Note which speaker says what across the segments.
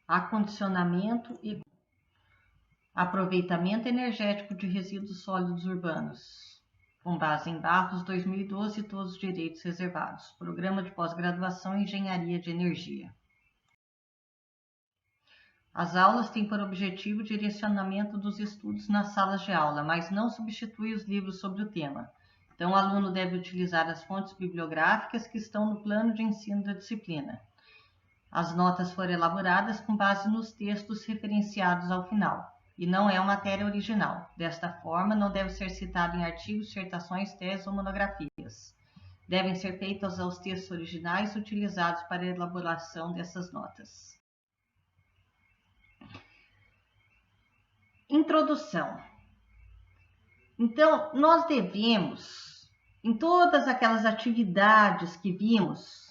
Speaker 1: acondicionamento e aproveitamento energético de resíduos sólidos urbanos, com base em Barros 2012 e todos os direitos reservados. Programa de pós-graduação em Engenharia de Energia. As aulas têm por objetivo o direcionamento dos estudos nas salas de aula, mas não substitui os livros sobre o tema. Então, o aluno deve utilizar as fontes bibliográficas que estão no plano de ensino da disciplina. As notas foram elaboradas com base nos textos referenciados ao final, e não é uma matéria original. Desta forma, não deve ser citado em artigos, dissertações, teses ou monografias. Devem ser feitas aos textos originais utilizados para a elaboração dessas notas. Introdução. Então, nós devemos, em todas aquelas atividades que vimos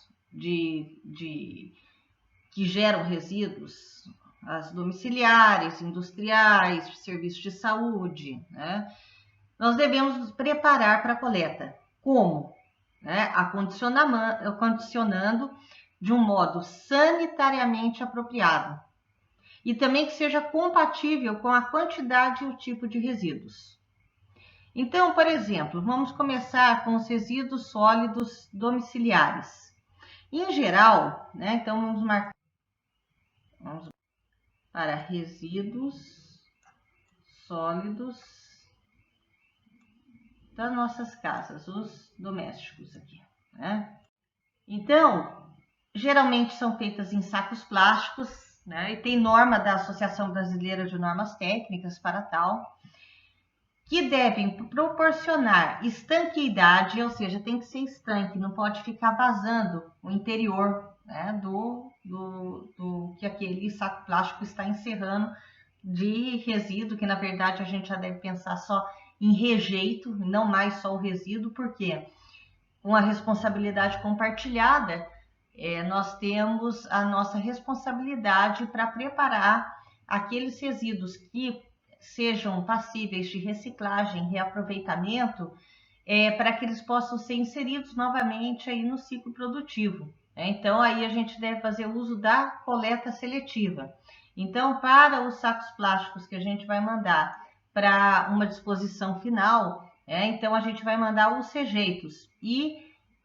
Speaker 1: que geram resíduos, as domiciliares, industriais, serviços de saúde, né? Nós devemos nos preparar para a coleta. Como? Acondicionando de um modo sanitariamente apropriado. E também que seja compatível com a quantidade e o tipo de resíduos. Então, por exemplo, vamos começar com os resíduos sólidos domiciliares. Em geral, né, então vamos marcar para resíduos sólidos das nossas casas, os domésticos aqui, né? Então, geralmente são feitas em sacos plásticos, né? E tem norma da Associação Brasileira de Normas Técnicas para tal, que devem proporcionar estanqueidade, ou seja, tem que ser estanque, não pode ficar vazando o interior, né, do que aquele saco plástico está encerrando de resíduo, que na verdade a gente já deve pensar só em rejeito, não mais só o resíduo, porque com a responsabilidade compartilhada, nós temos a nossa responsabilidade para preparar aqueles resíduos que sejam passíveis de reciclagem, reaproveitamento, para que eles possam ser inseridos novamente aí no ciclo produtivo. Então, aí a gente deve fazer uso da coleta seletiva. Então, para os sacos plásticos que a gente vai mandar para uma disposição final, então a gente vai mandar os rejeitos. E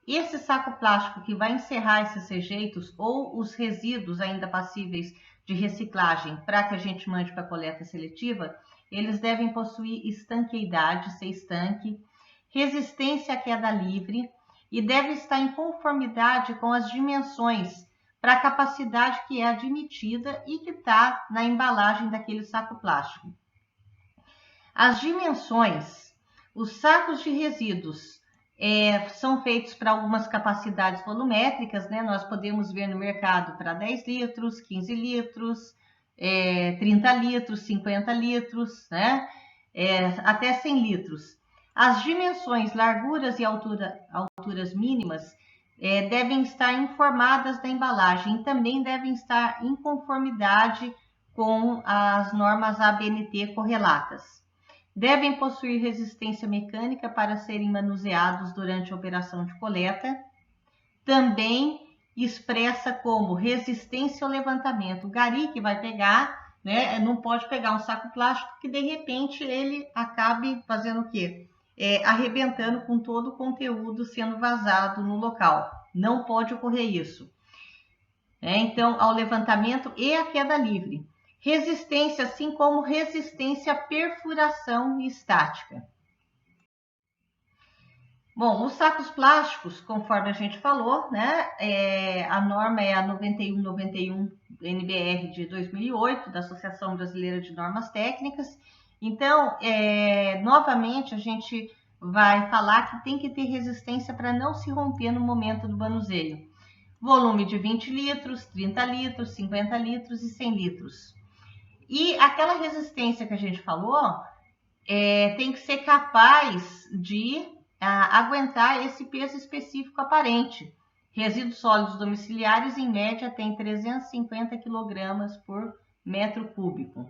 Speaker 1: esse saco plástico que vai encerrar esses rejeitos ou os resíduos ainda passíveis de reciclagem para que a gente mande para a coleta seletiva, eles devem possuir estanqueidade, ser estanque, resistência à queda livre e deve estar em conformidade com as dimensões para a capacidade que é admitida e que está na embalagem daquele saco plástico. As dimensões, os sacos de resíduos são feitos para algumas capacidades volumétricas, né? Nós podemos ver no mercado para 10 litros, 15 litros, 30 litros, 50 litros, né? Até 100 litros. As dimensões, larguras e alturas mínimas devem estar informadas da embalagem e também devem estar em conformidade com as normas ABNT correlatas. Devem possuir resistência mecânica para serem manuseados durante a operação de coleta. Também expressa como resistência ao levantamento. O gari que vai pegar, né, não pode pegar um saco plástico que de repente ele acabe fazendo o quê? Arrebentando com todo o conteúdo sendo vazado no local. Não pode ocorrer isso. Então, ao levantamento e à queda livre. Resistência, assim como resistência à perfuração estática. Bom, os sacos plásticos, conforme a gente falou, né, a norma é a 9191 NBR de 2008, da Associação Brasileira de Normas Técnicas. Então, novamente, a gente vai falar que tem que ter resistência para não se romper no momento do manuseio. Volume de 20 litros, 30 litros, 50 litros e 100 litros. E aquela resistência que a gente falou tem que ser capaz de aguentar esse peso específico aparente. Resíduos sólidos domiciliares, em média, tem 350 kg por metro cúbico.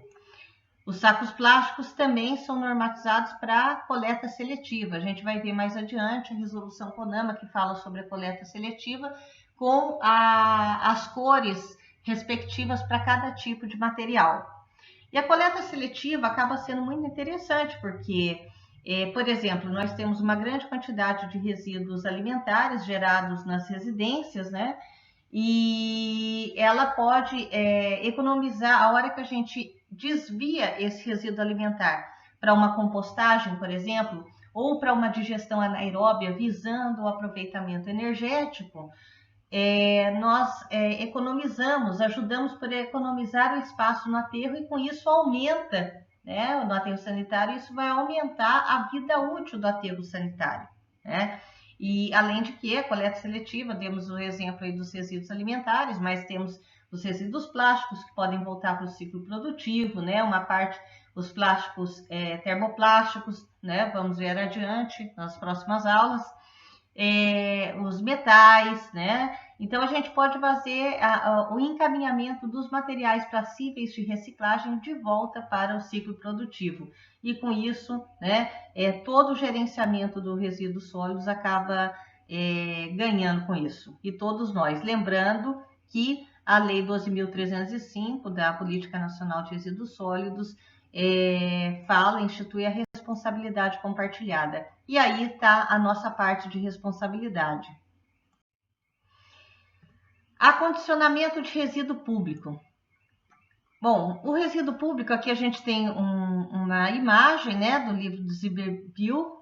Speaker 1: Os sacos plásticos também são normatizados para coleta seletiva. A gente vai ver mais adiante a resolução CONAMA, que fala sobre a coleta seletiva, com as cores respectivas para cada tipo de material. E a coleta seletiva acaba sendo muito interessante, porque, por exemplo, nós temos uma grande quantidade de resíduos alimentares gerados nas residências, né? E ela pode economizar a hora que a gente desvia esse resíduo alimentar para uma compostagem, por exemplo, ou para uma digestão anaeróbia visando o aproveitamento energético. Nós economizamos, ajudamos por economizar o espaço no aterro e com isso aumenta, né, no aterro sanitário, isso vai aumentar a vida útil do aterro sanitário, né? E além de que a coleta seletiva, temos o exemplo aí dos resíduos alimentares, mas temos os resíduos plásticos que podem voltar para o ciclo produtivo, né? Uma parte, os plásticos termoplásticos, né? Vamos ver adiante nas próximas aulas. Os metais, né? Então a gente pode fazer o encaminhamento dos materiais passíveis de reciclagem de volta para o ciclo produtivo. E com isso, né, todo o gerenciamento do resíduos sólidos acaba ganhando com isso. E todos nós. Lembrando que a Lei 12.305 da Política Nacional de Resíduos Sólidos institui a responsabilidade compartilhada. E aí está a nossa parte de responsabilidade. Acondicionamento de resíduo público. Bom, o resíduo público, aqui a gente tem uma imagem, né, do livro do Zimmerbill,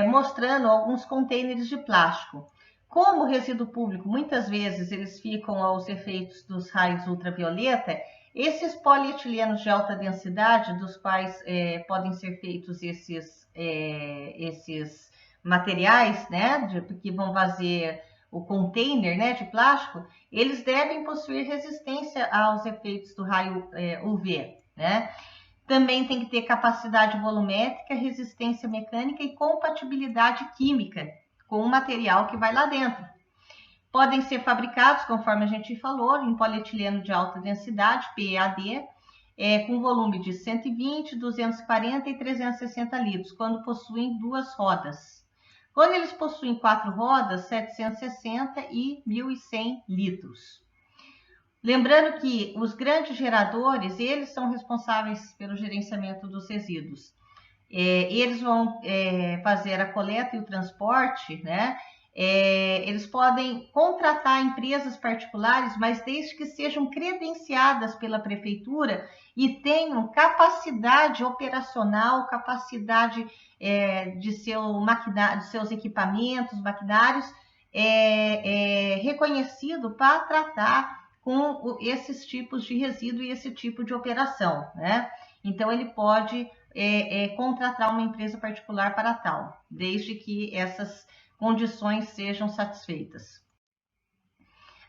Speaker 1: mostrando alguns contêineres de plástico. Como o resíduo público, muitas vezes eles ficam aos efeitos dos raios ultravioleta, esses polietilenos de alta densidade, dos quais podem ser feitos esses materiais, né, que vão fazer o container, né, de plástico, eles devem possuir resistência aos efeitos do raio UV, né? Também tem que ter capacidade volumétrica, resistência mecânica e compatibilidade química com o material que vai lá dentro. Podem ser fabricados, conforme a gente falou, em polietileno de alta densidade, PEAD, com volume de 120, 240 e 360 litros, quando possuem 2 rodas. Quando eles possuem 4 rodas, 760 e 1.100 litros. Lembrando que os grandes geradores, eles são responsáveis pelo gerenciamento dos resíduos. Eles vão fazer a coleta e o transporte, né? Eles podem contratar empresas particulares, mas desde que sejam credenciadas pela prefeitura e tenham capacidade operacional, capacidade de seus equipamentos, maquinários, reconhecido para tratar com esses tipos de resíduo e esse tipo de operação, né? Então ele pode contratar uma empresa particular para tal, desde que essas condições sejam satisfeitas.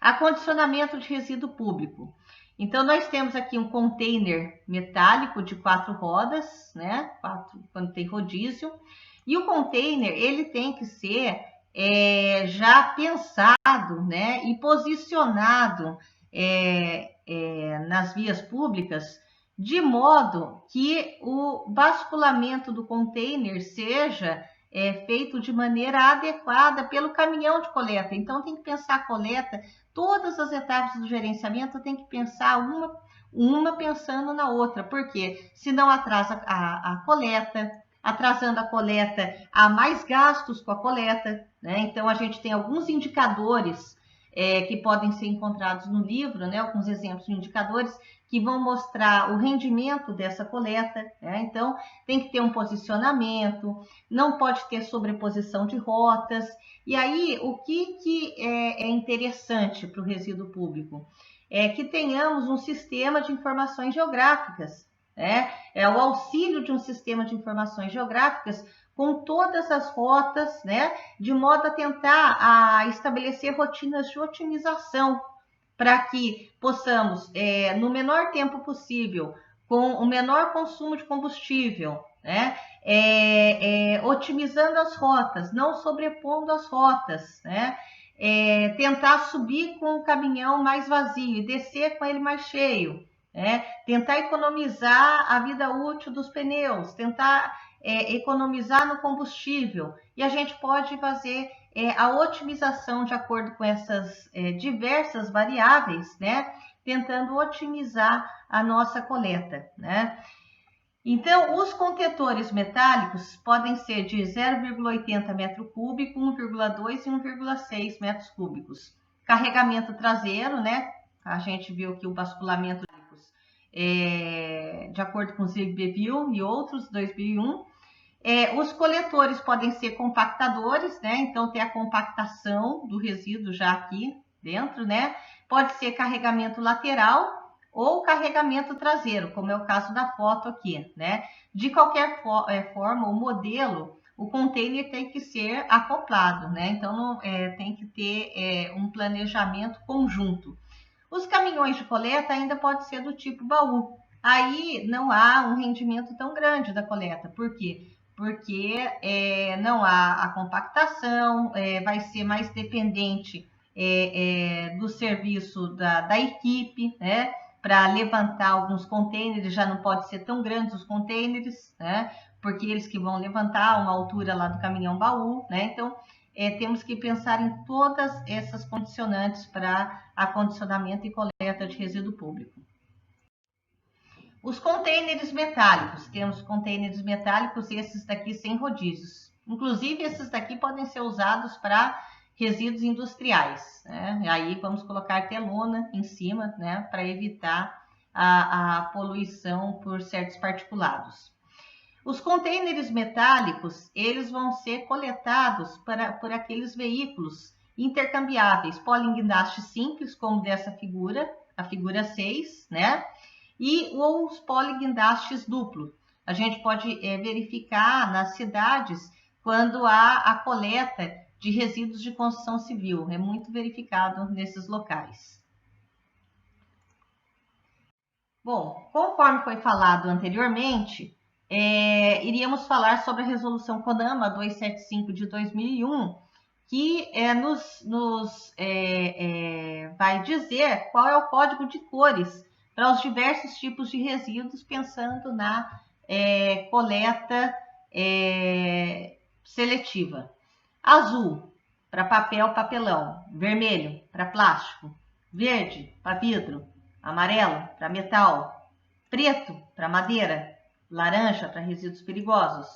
Speaker 1: Acondicionamento de resíduo público. Então, nós temos aqui um container metálico de 4 rodas, né? 4, quando tem rodízio. E o container, ele tem que ser já pensado, né? E posicionado nas vias públicas, de modo que o basculamento do container seja feito de maneira adequada pelo caminhão de coleta. Então, tem que pensar a coleta, todas as etapas do gerenciamento tem que pensar uma pensando na outra, porque senão atrasa a coleta, atrasando a coleta, há mais gastos com a coleta, né? Então, a gente tem alguns indicadores que podem ser encontrados no livro, né? Alguns exemplos de indicadores que vão mostrar o rendimento dessa coleta, né? Então, tem que ter um posicionamento, não pode ter sobreposição de rotas. E aí, o que é interessante para o resíduo público? É que tenhamos um sistema de informações geográficas, né? É o auxílio de um sistema de informações geográficas com todas as rotas, né? De modo a tentar estabelecer rotinas de otimização para que possamos, no menor tempo possível, com o menor consumo de combustível, né? Otimizando as rotas, não sobrepondo as rotas, né? Tentar subir com o caminhão mais vazio e descer com ele mais cheio, né? Tentar economizar a vida útil dos pneus, tentar economizar no combustível, e a gente pode fazer a otimização de acordo com essas diversas variáveis, né? Tentando otimizar a nossa coleta, né? Então, os contetores metálicos podem ser de 0,80 metro cúbico, 1,2 e 1,6 metros cúbicos. Carregamento traseiro, né? A gente viu que o basculamento de acordo com o Zigbee e outros, 2001. Os coletores podem ser compactadores, né? Então, tem a compactação do resíduo já aqui dentro, né? Pode ser carregamento lateral ou carregamento traseiro, como é o caso da foto aqui, né? De qualquer forma, o modelo, o container tem que ser acoplado, né? Então, tem que ter um planejamento conjunto. Os caminhões de coleta ainda pode ser do tipo baú. Aí não há um rendimento tão grande da coleta. Por quê? Porque não há a compactação, vai ser mais dependente do serviço da equipe, né? Para levantar alguns containers, já não pode ser tão grandes os containers, né? Porque eles que vão levantar uma altura lá do caminhão baú, né? Então, temos que pensar em todas essas condicionantes para acondicionamento e coleta de resíduo público. Os containers metálicos, temos containers metálicos, esses daqui sem rodízios. Inclusive, esses daqui podem ser usados para resíduos industriais, né? Aí vamos colocar telona em cima, né, para evitar a poluição por certos particulados. Os containers metálicos, eles vão ser coletados por aqueles veículos intercambiáveis, polinguindaste simples, como dessa figura, a figura 6, né? Ou os polinguindastes duplo. A gente pode verificar nas cidades quando há a coleta de resíduos de construção civil. É muito verificado nesses locais. Bom, conforme foi falado anteriormente, iríamos falar sobre a resolução CONAMA 275 de 2001, que nos vai dizer qual é o código de cores para os diversos tipos de resíduos, pensando na coleta seletiva. Azul, para papel, papelão. Vermelho, para plástico. Verde, para vidro. Amarelo, para metal. Preto, para madeira. Laranja, para resíduos perigosos.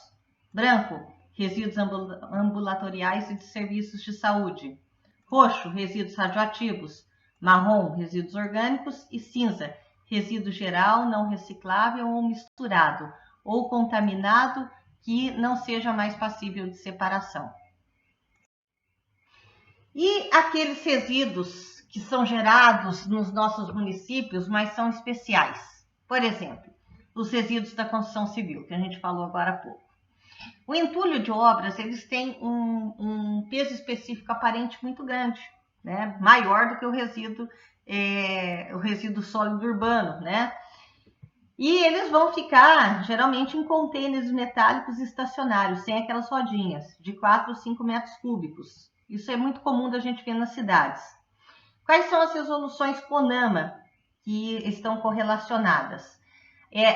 Speaker 1: Branco, resíduos ambulatoriais e de serviços de saúde. Roxo, resíduos radioativos. Marrom, resíduos orgânicos. E cinza, resíduo geral, não reciclável ou misturado, ou contaminado que não seja mais passível de separação. E aqueles resíduos que são gerados nos nossos municípios, mas são especiais. Por exemplo, os resíduos da construção civil, que a gente falou agora há pouco. O entulho de obras, eles têm um peso específico aparente muito grande, né? Maior do que o resíduo sólido urbano, né? E eles vão ficar, geralmente, em contêineres metálicos estacionários, sem aquelas rodinhas, de 4 ou 5 metros cúbicos. Isso é muito comum da gente ver nas cidades. Quais são as resoluções CONAMA que estão correlacionadas?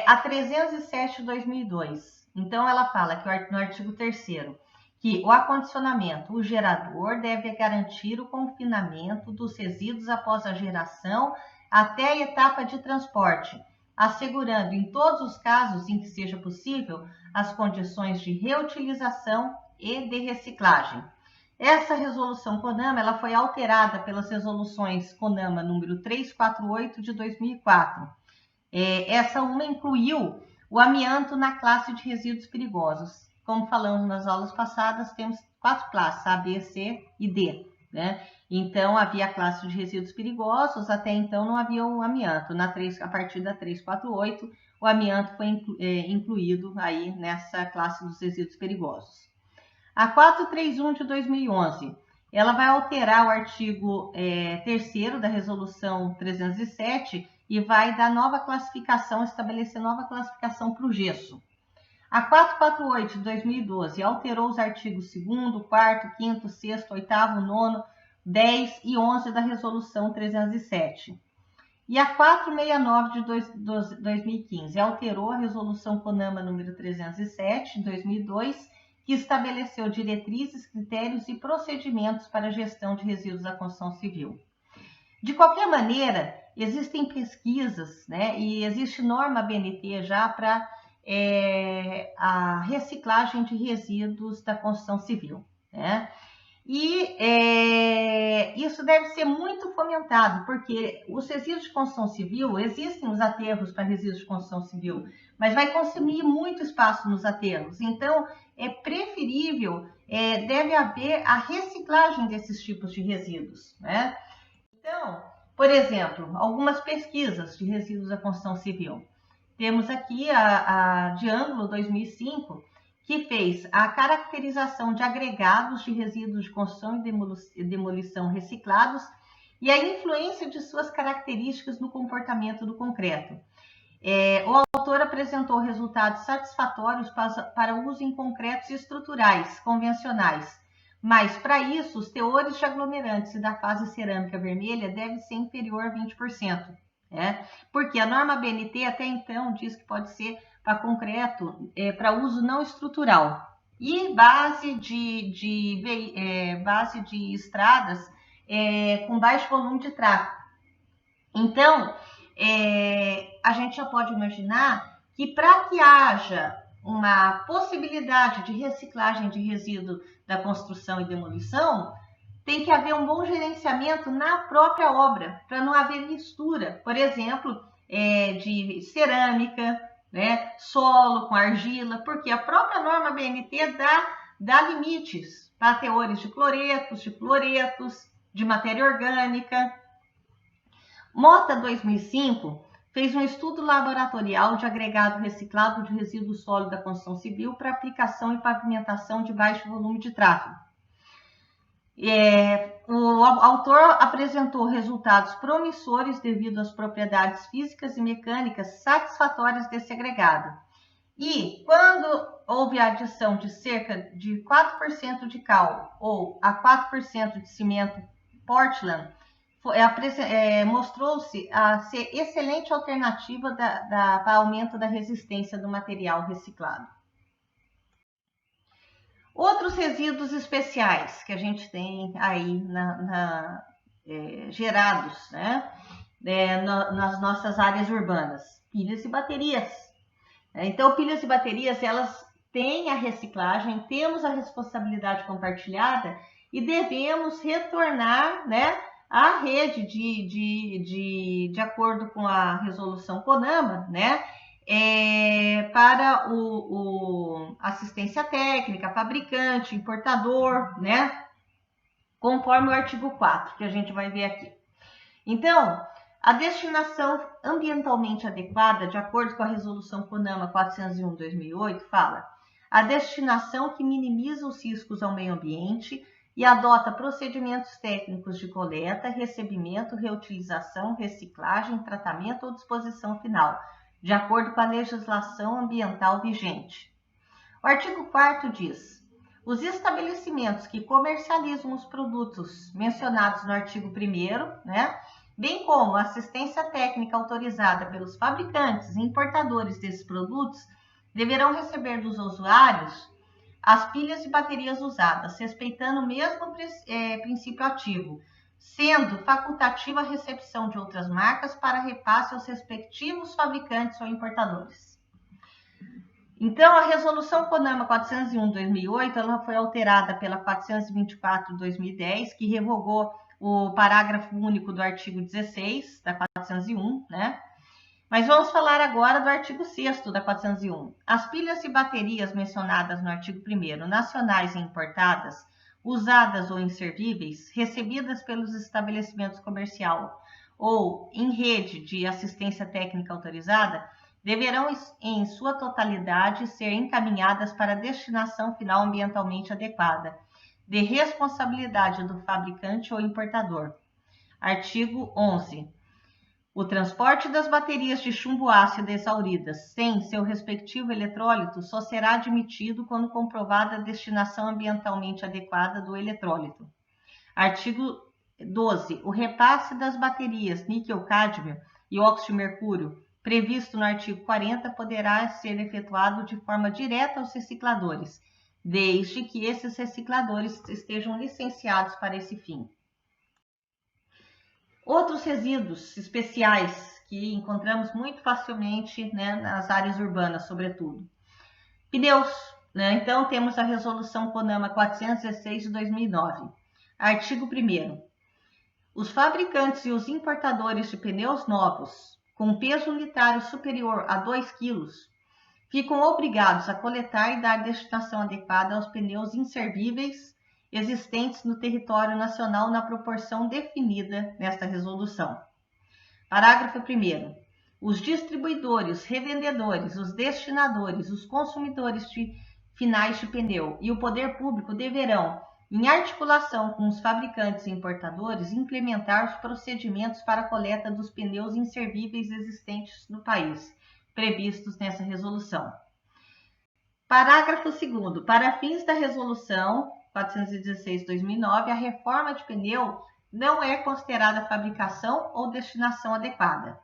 Speaker 1: A 307 de 2002. Então, ela fala que no artigo 3º, que o acondicionamento, o gerador, deve garantir o confinamento dos resíduos após a geração até a etapa de transporte, assegurando em todos os casos em que seja possível as condições de reutilização e de reciclagem. Essa resolução CONAMA ela foi alterada pelas resoluções CONAMA número 348 de 2004. Essa uma incluiu o amianto na classe de resíduos perigosos. Como falamos nas aulas passadas, temos 4 classes, A, B, C e D, né? Então, havia a classe de resíduos perigosos, até então não havia o amianto. A partir da 348, o amianto foi incluído aí nessa classe dos resíduos perigosos. A 431 de 2011, ela vai alterar o artigo 3º da resolução 307 e vai dar nova classificação, estabelecer nova classificação para o gesso. A 448 de 2012 alterou os artigos 2º, 4º, 5º, 6º, 8º, 9º, 10 e 11 da resolução 307. E a 469 de 2015 alterou a resolução CONAMA número 307, de 2002, que estabeleceu diretrizes, critérios e procedimentos para a gestão de resíduos da construção civil. De qualquer maneira, existem pesquisas, né, e existe norma BNT já para a reciclagem de resíduos da construção civil, né? E isso deve ser muito fomentado, porque os resíduos de construção civil, existem os aterros para resíduos de construção civil, mas vai consumir muito espaço nos aterros. Então, é preferível, deve haver a reciclagem desses tipos de resíduos, né? Então, por exemplo, algumas pesquisas de resíduos da construção civil. Temos aqui a de Ângulo 2005, que fez a caracterização de agregados de resíduos de construção e demolição reciclados e a influência de suas características no comportamento do concreto. O autor apresentou resultados satisfatórios para uso em concretos estruturais convencionais, mas para isso os teores de aglomerantes e da fase cerâmica vermelha devem ser inferior a 20%. Porque a norma BNT até então diz que pode ser para concreto, para uso não estrutural, e base de estradas com baixo volume de tráfego. Então, a gente já pode imaginar que para que haja uma possibilidade de reciclagem de resíduo da construção e demolição, tem que haver um bom gerenciamento na própria obra, para não haver mistura, por exemplo, de cerâmica, né, solo com argila, porque a própria norma BNT dá limites para teores de cloretos, de fluoretos, de matéria orgânica. Mota 2005 fez um estudo laboratorial de agregado reciclado de resíduo sólido da construção civil para aplicação em pavimentação de baixo volume de tráfego. O autor apresentou resultados promissores devido às propriedades físicas e mecânicas satisfatórias desse agregado. E quando houve a adição de cerca de 4% de cal ou a 4% de cimento Portland, mostrou-se a ser excelente alternativa para aumento da resistência do material reciclado. Outros resíduos especiais que a gente tem aí gerados, né, nas nossas áreas urbanas, pilhas e baterias. Então, pilhas e baterias, elas têm a reciclagem, temos a responsabilidade compartilhada e devemos retornar, né, à rede de acordo com a resolução CONAMA, né, para assistência técnica, fabricante, importador, né? Conforme o artigo 4, que a gente vai ver aqui. Então, a destinação ambientalmente adequada, de acordo com a resolução CONAMA 401/2008, fala: a destinação que minimiza os riscos ao meio ambiente e adota procedimentos técnicos de coleta, recebimento, reutilização, reciclagem, tratamento ou disposição final, de acordo com a legislação ambiental vigente. O artigo 4º diz: os estabelecimentos que comercializam os produtos mencionados no artigo 1º, né, bem como a assistência técnica autorizada pelos fabricantes e importadores desses produtos, deverão receber dos usuários as pilhas e baterias usadas, respeitando o mesmo princípio ativo, sendo facultativa a recepção de outras marcas para repasse aos respectivos fabricantes ou importadores. Então, a resolução CONAMA 401/2008, ela foi alterada pela 424/2010, que revogou o parágrafo único do artigo 16 da 401, né? Mas vamos falar agora do artigo 6º da 401. As pilhas e baterias mencionadas no artigo 1º, nacionais e importadas, usadas ou inservíveis, recebidas pelos estabelecimentos comerciais ou em rede de assistência técnica autorizada, deverão, em sua totalidade, ser encaminhadas para a destinação final ambientalmente adequada, de responsabilidade do fabricante ou importador. Artigo 11. O transporte das baterias de chumbo ácido exauridas sem seu respectivo eletrólito só será admitido quando comprovada a destinação ambientalmente adequada do eletrólito. Artigo 12. O repasse das baterias níquel-cádmio e óxido de mercúrio, previsto no artigo 40, poderá ser efetuado de forma direta aos recicladores, desde que esses recicladores estejam licenciados para esse fim. Outros resíduos especiais que encontramos muito facilmente, né, nas áreas urbanas, sobretudo. Pneus, né? Então, temos a Resolução CONAMA 416 de 2009. Artigo 1º. Os fabricantes e os importadores de pneus novos, com peso unitário superior a 2 kg, ficam obrigados a coletar e dar destinação adequada aos pneus inservíveis existentes no território nacional na proporção definida nesta resolução. Parágrafo 1º. Os distribuidores, revendedores, os destinadores, os consumidores finais de pneu e o poder público deverão, em articulação com os fabricantes e importadores, implementar os procedimentos para a coleta dos pneus inservíveis existentes no país, previstos nessa resolução. Parágrafo 2º. Para fins da resolução 416/2009, a reforma de pneu não é considerada fabricação ou destinação adequada.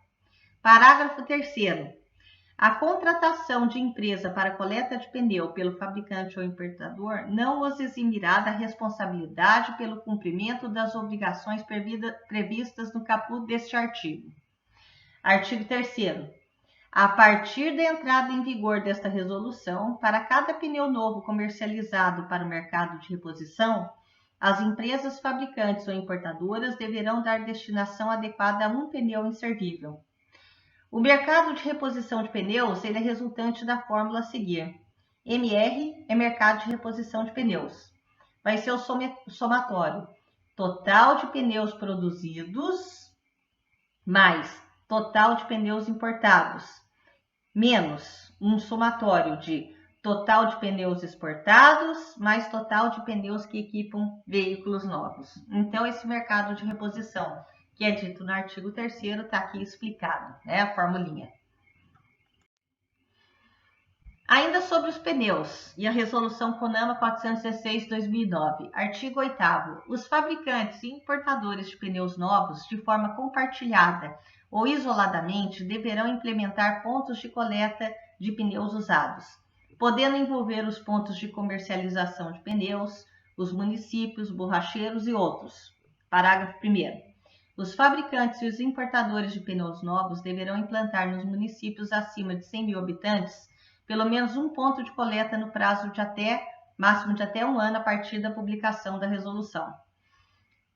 Speaker 1: Parágrafo 3º. A contratação de empresa para coleta de pneu pelo fabricante ou importador não os eximirá da responsabilidade pelo cumprimento das obrigações previstas no caput deste artigo. Artigo 3º. A partir da entrada em vigor desta resolução, para cada pneu novo comercializado para o mercado de reposição, as empresas fabricantes ou importadoras deverão dar destinação adequada a um pneu inservível. O mercado de reposição de pneus ele é resultante da fórmula a seguir. MR é mercado de reposição de pneus. Vai ser o somatório total de pneus produzidos mais total de pneus importados, menos um somatório de total de pneus exportados, mais total de pneus que equipam veículos novos. Então, esse mercado de reposição, que é dito no artigo 3º, está aqui explicado, né? A formulinha. Ainda sobre os pneus e a resolução CONAMA 416/2009, artigo 8º. Os fabricantes e importadores de pneus novos, de forma compartilhada ou isoladamente, deverão implementar pontos de coleta de pneus usados, podendo envolver os pontos de comercialização de pneus, os municípios, borracheiros e outros. Parágrafo 1º. Os fabricantes e os importadores de pneus novos deverão implantar nos municípios acima de 100 mil habitantes pelo menos um ponto de coleta no prazo de máximo de até 1 ano a partir da publicação da resolução.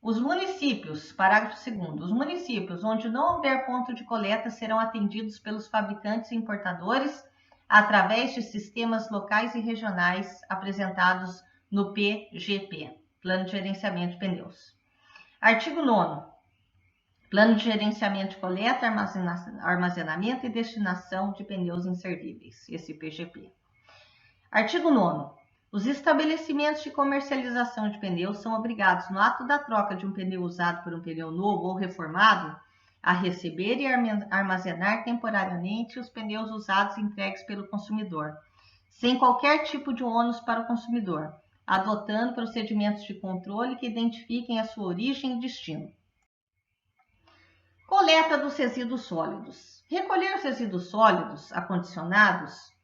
Speaker 1: Os municípios, parágrafo 2º, os municípios onde não houver ponto de coleta serão atendidos pelos fabricantes e importadores através de sistemas locais e regionais apresentados no PGP, Plano de Gerenciamento de Pneus. Artigo 9º. Plano de Gerenciamento de Coleta, Armazenamento e Destinação de Pneus Inservíveis, esse PGP. Artigo 9º. Os estabelecimentos de comercialização de pneus são obrigados, no ato da troca de um pneu usado por um pneu novo ou reformado, a receber e armazenar temporariamente os pneus usados entregues pelo consumidor, sem qualquer tipo de ônus para o consumidor, adotando procedimentos de controle que identifiquem a sua origem e destino. Coleta dos resíduos sólidos. Recolher os resíduos sólidos acondicionados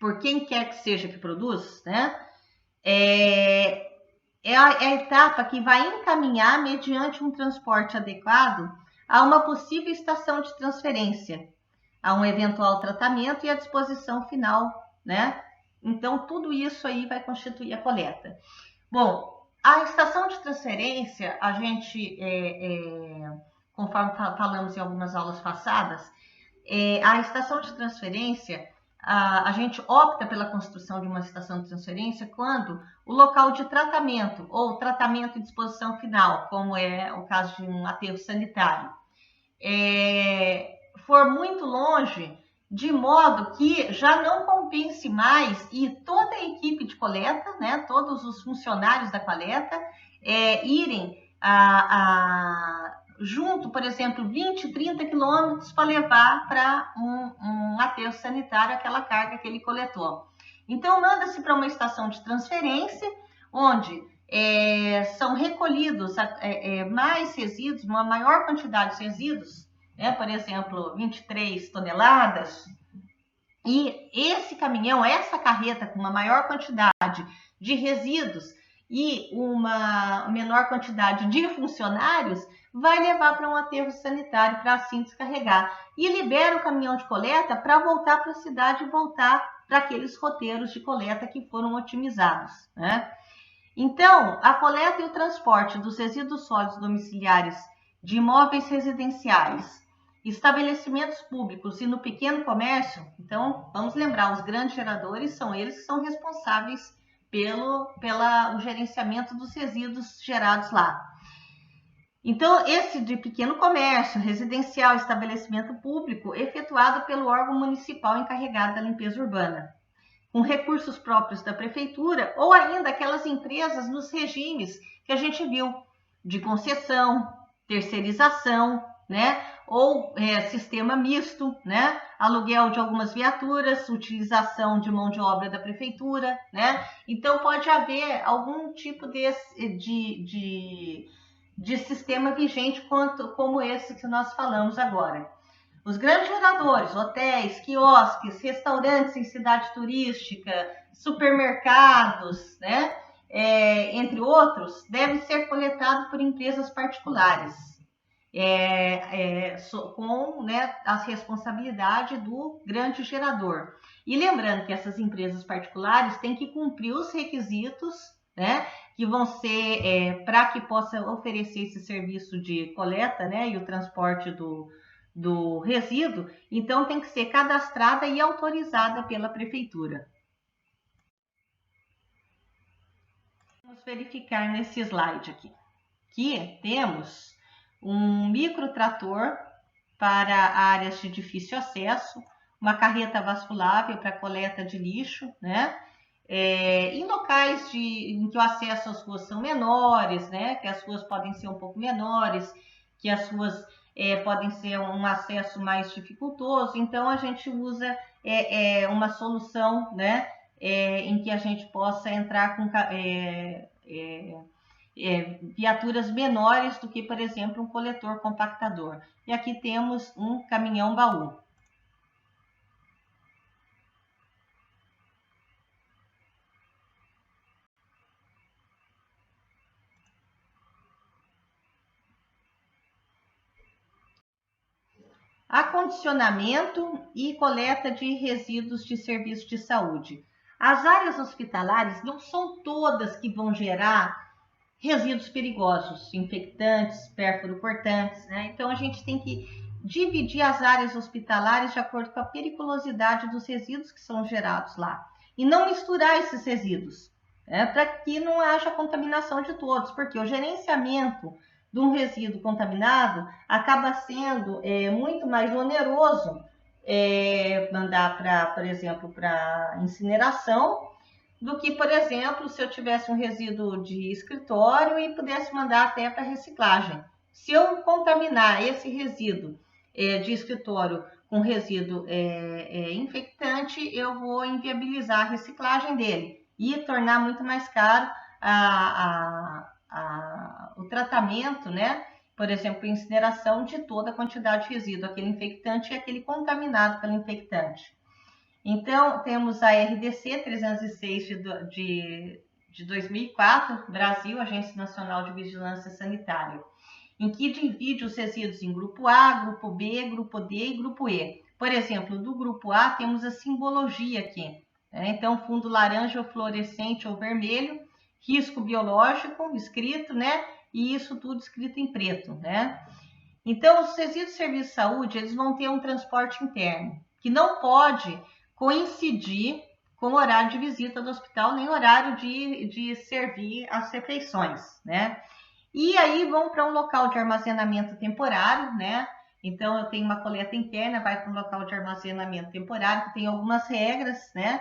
Speaker 1: por quem quer que seja que produz, né? É a etapa que vai encaminhar, mediante um transporte adequado, a uma possível estação de transferência, a um eventual tratamento e a disposição final, né? Então, tudo isso aí vai constituir a coleta. Bom, a estação de transferência, a gente, conforme falamos em algumas aulas passadas, a estação de transferência, a gente opta pela construção de uma estação de transferência quando o local de tratamento ou tratamento e disposição final, como é o caso de um aterro sanitário, for muito longe, de modo que já não compense mais e toda a equipe de coleta, né, todos os funcionários da coleta, irem junto, por exemplo, 20, 30 quilômetros para levar para um aterro sanitário aquela carga que ele coletou. Então, manda-se para uma estação de transferência, onde são recolhidos mais resíduos, uma maior quantidade de resíduos, né? Por exemplo, 23 toneladas, E esse caminhão, essa carreta com uma maior quantidade de resíduos e uma menor quantidade de funcionários, vai levar para um aterro sanitário para assim descarregar. E libera o caminhão de coleta para voltar para a cidade e voltar para aqueles roteiros de coleta que foram otimizados, né? Então, a coleta e o transporte dos resíduos sólidos domiciliares de imóveis residenciais, estabelecimentos públicos e no pequeno comércio, então, vamos lembrar, os grandes geradores são eles que são responsáveis pelo gerenciamento dos resíduos gerados lá. Então, esse de pequeno comércio, residencial, estabelecimento público, efetuado pelo órgão municipal encarregado da limpeza urbana, com recursos próprios da prefeitura, ou ainda aquelas empresas nos regimes que a gente viu, de concessão, terceirização, né? Ou sistema misto, né? Aluguel de algumas viaturas, utilização de mão de obra da prefeitura, né? Então pode haver algum tipo de sistema vigente como esse que nós falamos agora. Os grandes geradores, hotéis, quiosques, restaurantes em cidade turística, supermercados, né? Entre outros, devem ser coletados por empresas particulares, com, né, a responsabilidade do grande gerador. E lembrando que essas empresas particulares têm que cumprir os requisitos, né, que vão ser para que possa oferecer esse serviço de coleta, né, e o transporte do resíduo, então tem que ser cadastrada e autorizada pela prefeitura. Vamos verificar nesse slide aqui, que temos um microtrator para áreas de difícil acesso, uma carreta vasculável para coleta de lixo, né? Em locais em que o acesso às ruas são menores, né? Que as ruas podem ser um pouco menores, que as ruas podem ser um acesso mais dificultoso, então a gente usa uma solução, né? Em que a gente possa entrar com viaturas menores do que, por exemplo, um coletor compactador. E aqui temos um caminhão baú. Acondicionamento e coleta de resíduos de serviço de saúde. As áreas hospitalares não são todas que vão gerar resíduos perigosos, infectantes, pérfuro-cortantes, né? Então a gente tem que dividir as áreas hospitalares de acordo com a periculosidade dos resíduos que são gerados lá e não misturar esses resíduos, né? Para que não haja contaminação de todos, porque o gerenciamento de um resíduo contaminado acaba sendo muito mais oneroso mandar para, por exemplo, para incineração, do que, por exemplo, se eu tivesse um resíduo de escritório e pudesse mandar até para reciclagem. Se eu contaminar esse resíduo de escritório com resíduo infectante, eu vou inviabilizar a reciclagem dele e tornar muito mais caro o tratamento, né? Por exemplo, incineração de toda a quantidade de resíduo, aquele infectante e aquele contaminado pelo infectante. Então, temos a RDC 306 de 2004, Brasil, Agência Nacional de Vigilância Sanitária, em que divide os resíduos em grupo A, grupo B, grupo D e grupo E. Por exemplo, do grupo A temos a simbologia aqui, né? Então, fundo laranja ou fluorescente ou vermelho, risco biológico escrito, né? E isso tudo escrito em preto, né? Então, os resíduos de serviço de saúde, eles vão ter um transporte interno, que não pode coincidir com o horário de visita do hospital, nem horário de servir as refeições, né? E aí vão para um local de armazenamento temporário, né? Então, eu tenho uma coleta interna, vai para um local de armazenamento temporário, que tem algumas regras, né?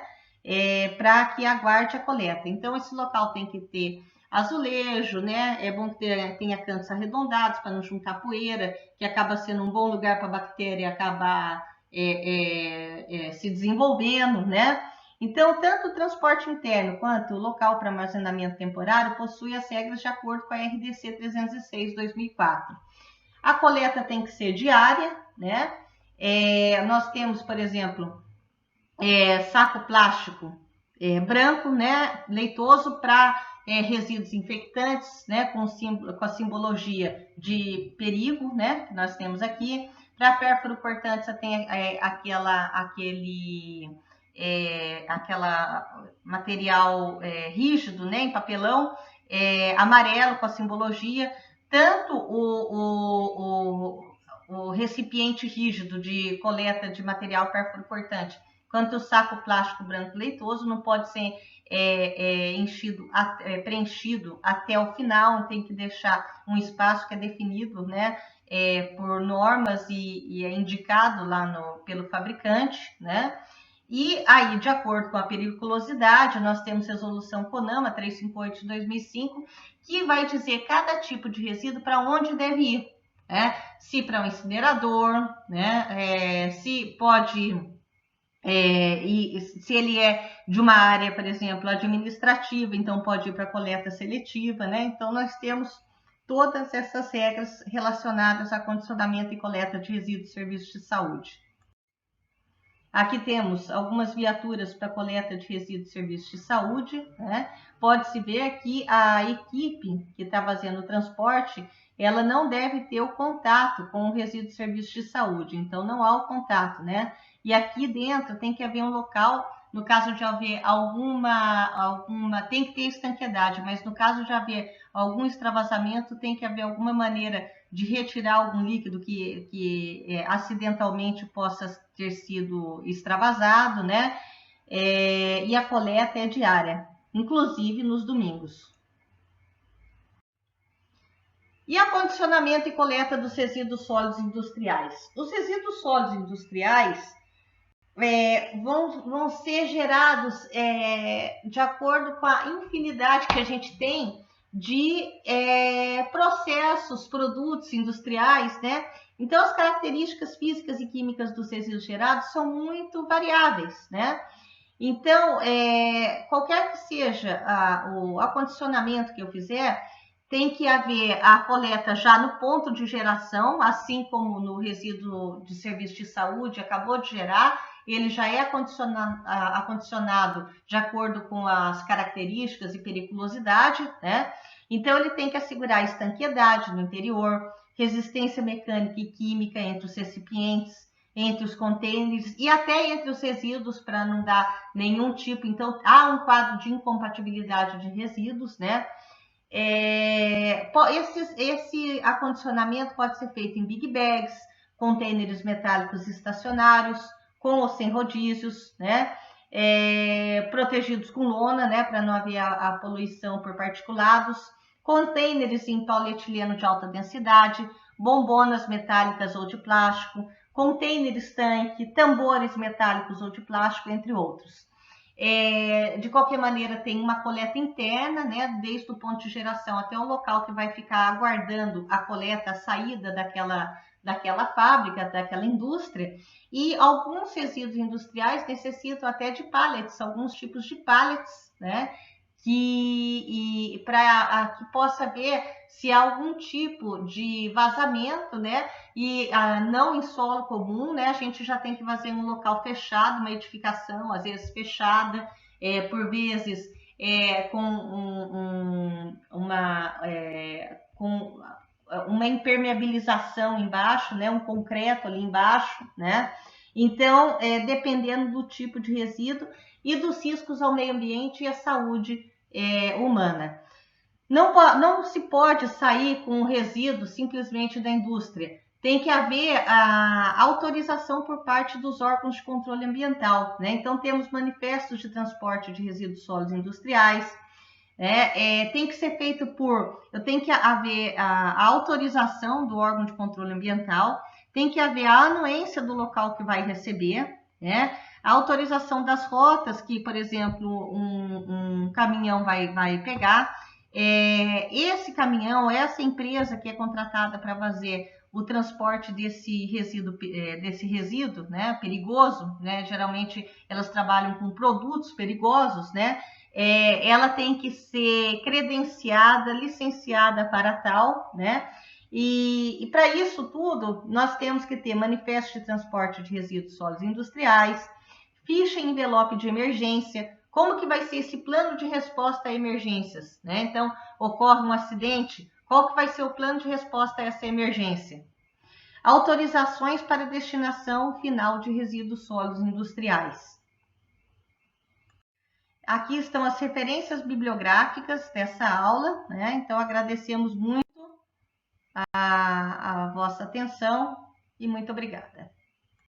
Speaker 1: Para que aguarde a coleta. Então, esse local tem que ter azulejo, né? É bom que tenha cantos arredondados para não juntar poeira, que acaba sendo um bom lugar para a bactéria acabar se desenvolvendo, né? Então, tanto o transporte interno quanto o local para armazenamento temporário possui as regras de acordo com a RDC 306/2004. A coleta tem que ser diária, né? Nós temos, por exemplo, saco plástico branco, né, leitoso para resíduos infectantes, né, com a simbologia de perigo, né, que nós temos aqui. Para pérfuro cortante, você tem aquela material rígido, né, em papelão, amarelo com a simbologia. Tanto o recipiente rígido de coleta de material pérfuro cortante quanto o saco plástico branco leitoso não pode ser preenchido até o final, tem que deixar um espaço que é definido, né, por normas e é indicado lá pelo fabricante, né? E aí, de acordo com a periculosidade, nós temos resolução CONAMA 358 de 2005, que vai dizer cada tipo de resíduo para onde deve ir, né? Se para um incinerador, né? Se pode e se ele é de uma área, por exemplo, administrativa, então pode ir para coleta seletiva, né? Então nós temos todas essas regras relacionadas a condicionamento e coleta de resíduos de serviços de saúde. Aqui temos algumas viaturas para coleta de resíduos de serviços de saúde, né? Pode-se ver que a equipe que está fazendo o transporte, ela não deve ter o contato com o resíduo de serviços de saúde, então não há o contato, né? E aqui dentro tem que haver um local, no caso de haver tem que ter estanqueidade, mas no caso de haver algum extravasamento, tem que haver alguma maneira de retirar algum líquido que acidentalmente possa ter sido extravasado, né? E a coleta é diária, inclusive nos domingos. E acondicionamento e coleta dos resíduos sólidos industriais. Os resíduos sólidos industriais vão ser gerados de acordo com a infinidade que a gente tem de processos, produtos industriais, né? Então, as características físicas e químicas dos resíduos gerados são muito variáveis, né? Então, qualquer que seja o acondicionamento que eu fizer, tem que haver a coleta já no ponto de geração, assim como no resíduo de serviço de saúde acabou de gerar, ele já é acondicionado de acordo com as características e periculosidade, né? Então, ele tem que assegurar estanqueidade no interior, resistência mecânica e química entre os recipientes, entre os contêineres e até entre os resíduos para não dar nenhum tipo. Então, há um quadro de incompatibilidade de resíduos, né? Esse acondicionamento pode ser feito em big bags, contêineres metálicos estacionários, com ou sem rodízios, né? Protegidos com lona, né? Para não haver a poluição por particulados, contêineres em polietileno de alta densidade, bombonas metálicas ou de plástico, contêineres tanque, tambores metálicos ou de plástico, entre outros. De qualquer maneira, tem uma coleta interna, né, desde o ponto de geração até o local que vai ficar aguardando a coleta, a saída daquela fábrica, daquela indústria. E alguns resíduos industriais necessitam até de pallets, alguns tipos de pallets, né, para que possa ver se há algum tipo de vazamento, né? E não em solo comum, né? A gente já tem que fazer um local fechado, uma edificação, às vezes fechada, por vezes com uma impermeabilização embaixo, né? Um concreto ali embaixo, né? Então, dependendo do tipo de resíduo e dos riscos ao meio ambiente e à saúde humana. Não se pode sair com o resíduo simplesmente da indústria. Tem que haver a autorização por parte dos órgãos de controle ambiental, né? Então, temos manifestos de transporte de resíduos sólidos industriais. Tem que ser feito tem que haver a autorização do órgão de controle ambiental, tem que haver a anuência do local que vai receber, né? A autorização das rotas que, por exemplo, um caminhão vai pegar. Esse caminhão, essa empresa que é contratada para fazer o transporte desse resíduo, né, perigoso, né? Geralmente elas trabalham com produtos perigosos, né? Ela tem que ser credenciada, licenciada para tal, né? E para isso tudo, nós temos que ter manifesto de transporte de resíduos sólidos industriais, ficha e envelope de emergência, como que vai ser esse plano de resposta a emergências, né? Então, ocorre um acidente, qual que vai ser o plano de resposta a essa emergência? Autorizações para destinação final de resíduos sólidos industriais. Aqui estão as referências bibliográficas dessa aula, né? Então, agradecemos muito a vossa atenção e muito obrigada.